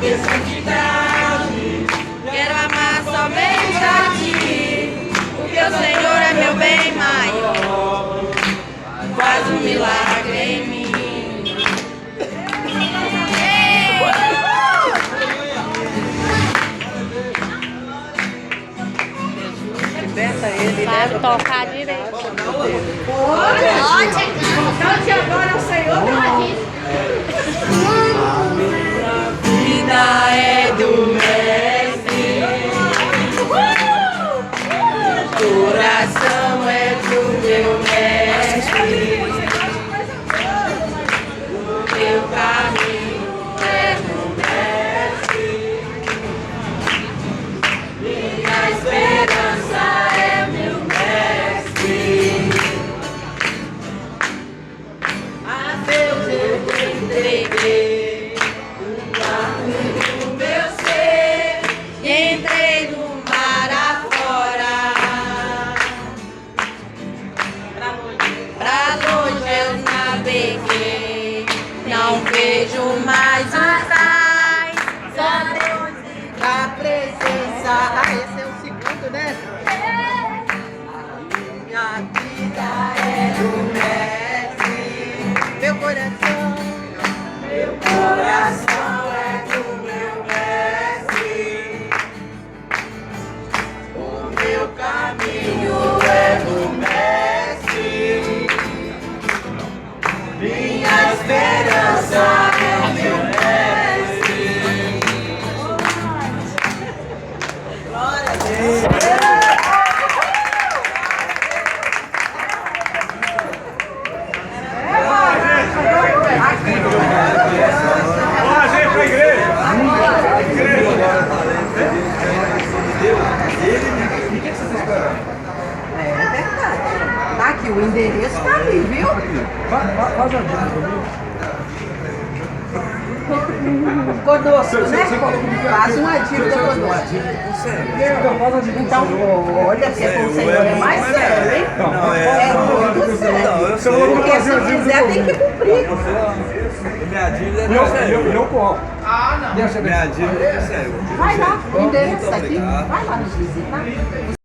ter santidade. Quero amar somente a ti, porque o Senhor é meu bem maior. Faz um milagre em mim. Ele deve tocar direito. Pode. Cante agora ao Senhor pela vida. A vida é do Mestre. O coração é do meu Mestre. O meu caminho é do Mestre. Minha esperança é meu Mestre. A Deus eu entreguei o barco do meu ser e entrei no mar afora. Pra longe eu naveguei, não vejo mais atrás, só Deus e da presença. Ah, esse é o segundo, né? Minha vida é do Mestre. Meu coração. Meu coração é do meu Mestre. O meu caminho é do Mestre. Minha esperança é meu Mestre. Glória a Deus. Olha, gente, pra igreja! É verdade. Tá aqui, o endereço tá ali, viu? Faz a dica comigo. Conosco, né? Você falou comigo. Faz uma dívida conosco. Então, faz a dica. Então, olha, que com o Senhor é mais sério, hein? É muito sério. Você falou que Porque fazer a se dívida quiser, tem que cumprir. Minha dívida é E eu corro. Minha dívida é sério. Vai lá, o endereço tá aqui. Vai lá nos visitar.